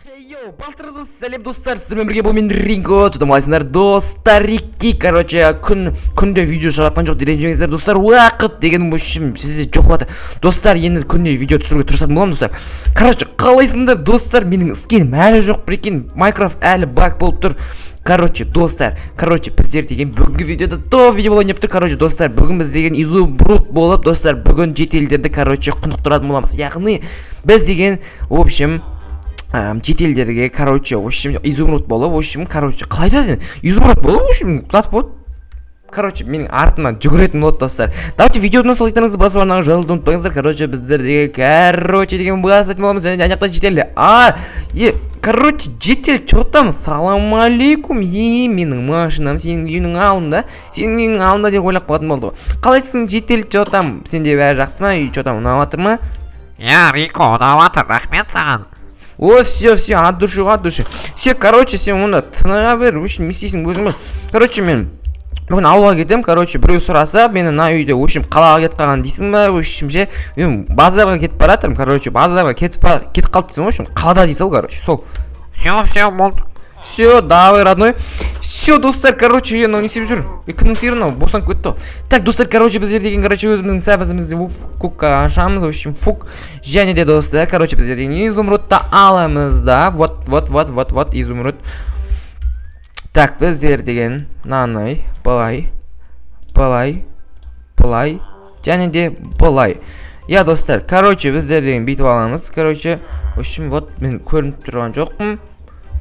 Йоу, балтырыңызға сәлем достар, сіздермен бірге бұл мен Ринго. Тұтымалайсыңдар достар, күнде видео шығатқан жоқ деренжемеңіздер достар. Уақыт деген бұшым сізде жоқ баты. Достар, енді күнде видео түсіруге тұрсатын боламын достар. Қалайсыңдар достар, менің іскен әлі жоқ бір екен. Майнкрафт әлі баг болып тұр. Достар, біздер деген бүгінгі видеода видео болайын деп тұр. Достар, бүгін біз деген изумруд болып, достар, бүгін жетелдерді, құнықтыратын боламыз. Яғни, біз деген, в общем, жетелдерге, в общем, изумруд болып, в общем, қалай да изумруд болып, в общем, зат болды. Менің артымнан жүгіретін болды достар. Давайте видеодан сол айтарыңызды басып арнаға жазылды ұмытпаңыздар. Біздердегі, деген басатын боламыз, және аяқта жетелі. Жетел, что там? Салам алейкум. Менің машинам сенің үйінің алдында. Сенің үйінің алдында деп ойлап қалатын болды. Қалайсың жетел, что там? Сенде бәрі жақсы ма? Үй, что там, ұнап жатыр ма? Рико, ұнап жатыр, рахмет саған. О, все, от души. Все, сен онда тыныға бер, үшін не істейсің өзің біл. Мен бүгін ауылға кетем, біреу сұраса, мені мына үйде, в общем, қалаға кетіп қалған дейсің ба, в общем, мен базарға кетіп баратырмын, базарға кетіп қалды дейсің, в общем, қалада дейсің, сол. Все, болды. Все, давай, родной. Все, достар, не істеп жүр. Кімнің сиыры босанып кетті. Так, достар, біздер деген, өзіміздің сәбізімізді фукқа ашамыз, в общем, фук. Және де, достар, біздер деген изумрудты аламыз да. Вот, изумруд. Так, біздер деген, нанай, былай, және де былай. Я, достар, біздер деген бейтіп аламыз. В общем, вот, мен көрініп тұрған жоқпын.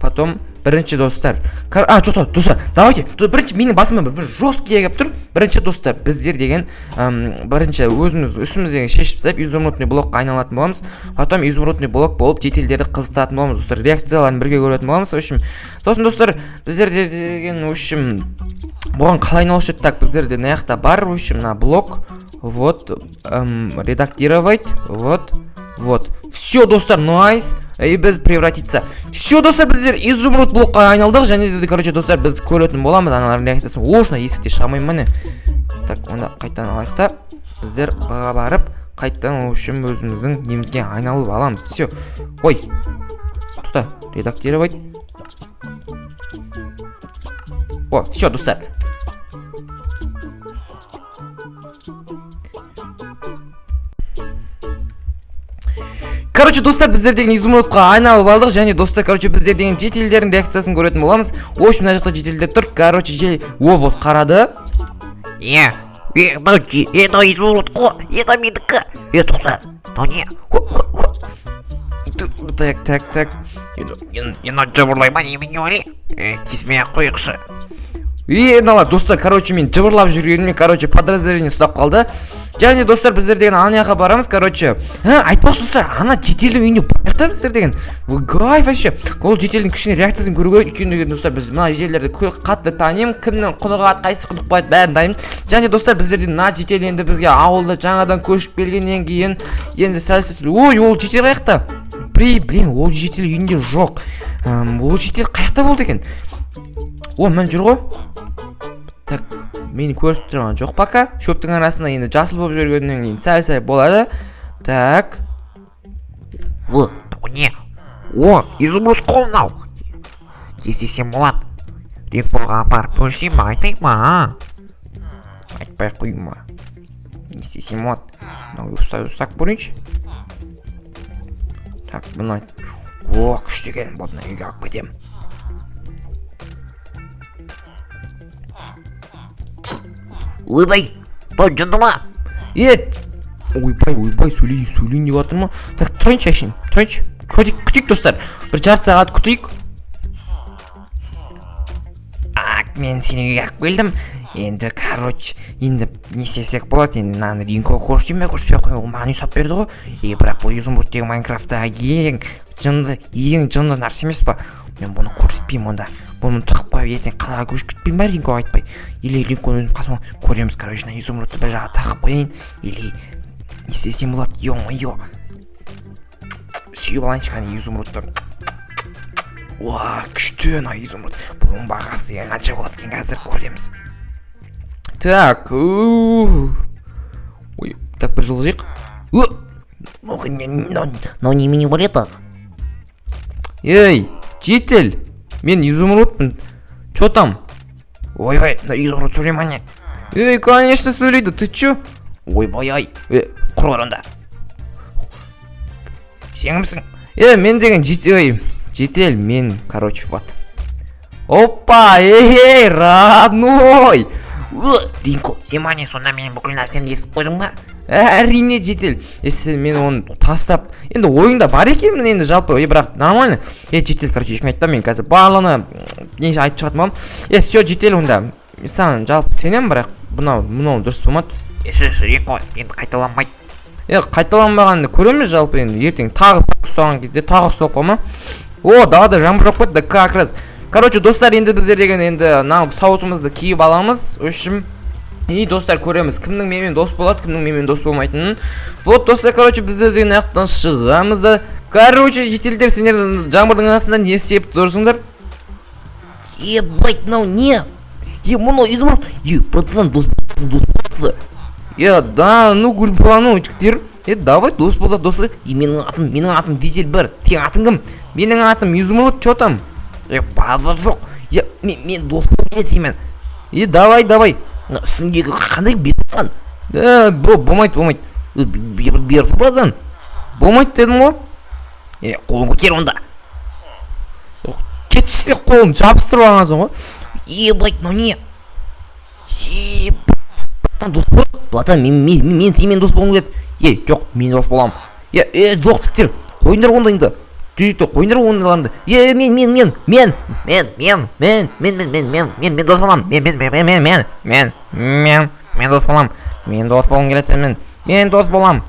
Потом, бірінші достар. Жоқ, достар, давайте. Бірінші, менің басыма бір жесткий егіп тұр. Бірінші, достар, біздер деген, бірінші, үстіміздегі шешіп сап, изумрудный блокқа айналатын боламыз. Потом, изумрудный блок болып, жетелдерді қызытатын боламыз. Достар, реакцияларын бірге көретін боламыз. В общем, достар, біздер деген, в общем, бұған қалай айналушы еді? Так, біздерде наяқта бар, в общем, на блок. Вот, редактировать, вот. Все, достар, найс. И біз превратиться. Все, достар, біздер изумруд блокқа айналдық. Және де, достар, біз көретін боламыз. Аналардың реакциясын ошына есікте шығамайым міне. Так, онда қайттан алайықта. Біздер баға барып, қайттан ошым өзіміздің немізге айналып аламыз. Все. Ой. Тұта, редактировать. О, все, достар. Достар, біздер деген изумрудқа айналып алдық. Және, достар, біздер деген жетелдердің реакциясын көретін боламыз. В общем, мына жақта жетелдер тұр. Вот, қарады. Это изумруд қо, это менікі. Тоқта, не? Так. Енді жабырлайма, немене оле? Тесмей-ақ қойықшы. Достар, мен жыбырлап жүргеніммен, подразделение ұстап қалды. Және, достар, біздер деген анаяға барамыз, айтпақшы, достар, ана жетелдің үйінде баяқта біздер деген. Гай, вообще, ол жетелдің кішіне реакциясын көруге өйткендеген, достар, біз мына жетелерді қатты танимын, кімнің құнығы қайсы құнық байды бәрін дайым. Және, достар, біздерден мына жетел енді бізге ауылда жаңадан көшіп келгеннен кейін енді сәлсіз. Ой, ол жетел қаяқта? Блин, ол жетел үйінде жоқ. Ол жетел қаяқта болды екен? О, мен жүр ғой. Так, мені көріп тұрған жоқ пока. Шөптің арасында енді жасыл болып жүргеннен кейін сәл болады. Так. Не? Изумруд қолнау. Естесем болады. Рекболға апарып бөлсем ма, айтайық ма? Айтпай қойма. Естесем болады. Ұстақ бұрыншы. Так, бұны айт. Күштеген бұны үйге алып кетем. Ойбай, жынды ма? Ойбай, сөйлейін деп жатыр ма? Так, тұрайыншы әшін, күтейік достар. Бір жарты сағат күтейік. Мен сені үйге алып келдім. Енді, енді не істесек болады? Енді наны Ринго көрсетпей ме? Көрсетпей қойып, ол маған үй сап берді ғой. Бірақ бұл изумруд деген Майнкрафтта ең жынды нәрсе емес па? Мен бұны көрсетпеймін онда. Бұны тұқып қойып ертең қалаға көшіп кетпеймін ба Ринго айтпай? Или Ринго өзім қасыма көреміз, изумрудты бір жаға тақып қойын. Или не істесем болады? Ё-мо-ё. Сүйіп алайыншы қане изумрудты. Күшті ана изумруд. Бұның бағасы қанша болады екен қазір көреміз. Так. Так, бір жылжиық. Но немене болетақ. Ей, житель, мен изумрудпын. Чё там? Ойбай, изумруд сөйлей ма не? Ей, конечно сөйлейді, ты чё? Ойбай-ай, құр бар онда. Сен кімсің? Мен деген житель, мен, короче, вот. Опа, эй, родной! Ринко, сен ма не, сонда менің бүкіл нәрсемді естіп қойдың ба? Әрине житель. Сен мен оны тастап, енді ойыңда бар екенмін енді жалпы, бірақ нормально. Житель, короче, ешкім айтпа, мен қазір барлығына не айтып шығатын боламын. Все, житель онда. Саған жалпы сенемін, бірақ мынау дұрыс болмады. Ринко, енді қайталанбайды. Қайталанбағанды көреміз жалпы енді. Ертең тағы ұстаған кезде тағы ұсталып қалма. О, далада жаңбыр жауып кетті, как раз. Короче, достар, енді біздер деген енді сауытымызды киіп аламыз. Өшім. И достар, көреміз кімнің менімен дос болады, кімнің менімен дос болмайтынын. Вот, достар, короче, біздер деген аяқтан шығамыз. Короче, жителдер, сендер жаңбырдың астында не істеп тұрсыңдар? Ебать, мынау не? Мынау изумруд. Пацан, дос болса. Да, ну гүлбанучтер. Давай дос болса, дос болса. Менің атым Житель бір. Сенің атың кім? Менің атым изумруд, чё там? Базар жоқ. Мен дос болғым келсеймен. Давай. Үстіңдегі қандай бетман? Болмайды. Берсі базан. Болмайды дедім ғой. Қолын көтер онда. Кетші қолын жабыстырып алғансың ғой. Ебать, ну не. Дос бол. Платан, мен сенімен дос болғым келеді. Жоқ, мен дос боламын. Жоқ тіптер. Қойындар ондайыңды. Жүйті, қойындар ондайларымды. Мен дос боламын. Мен дос боламын. Мен дос болғым келеді. Мен дос боламын.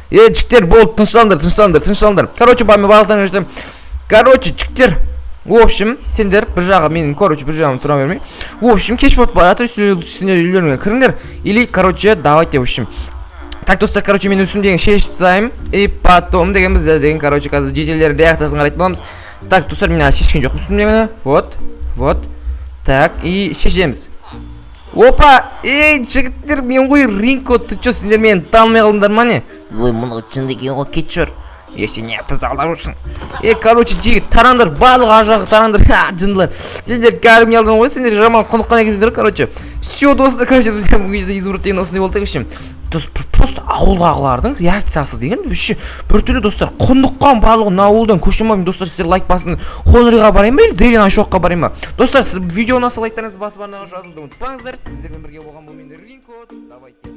Жіктер, болды, тынышталыңдар. Короче, мен барлықтарың өштім. Короче, жіктер. В общем, сендер бір жағы менің, бір жағым тұра бермей. В общем, кеш болып баратыр, сендер үйлеріңе кіріңдер. Или, короче, давайте, в общем. Так, достар, короче, мен үстімдеген шешіп тастаймын. И потом деген біздер деген, короче, қазір жителер реакциясын қарайтын боламыз. Так, достар, мен шешкен жоқпын үстімдегені. Вот. Так, и шешеміз. Опа! Ей, жігіттер, мен ғой Ринко, ты чё, сендер мені танымай қалдыңдар ма не? Ой, мұны шын деген ғой, кет жүр. Сен не бізді алдар жүрсің? Короче, жігіт, тарандар, барлық ажағы тарандар, жындылар. Сендер кәрім елдің ғой, сендер жаман құныққан екенсіздер, короче. Все, достар, короче, бізден бұл кезде изумруд деген осындай болды, кешем. Просто ауылдағылардың реакциясы деген, вообще, бір түрлі достар, құндыққан барлығын ауылдан көшім достар, сіздер лайк басын, Хонриға барайын ба, или Дейлин Ашоққа барайын ба? Достар, сіз видеоны аса лайктарыңызды басып барынағы жазылды ұмытпаңыздар, сіздермен бірге болған бұл мен Ринко, давайте.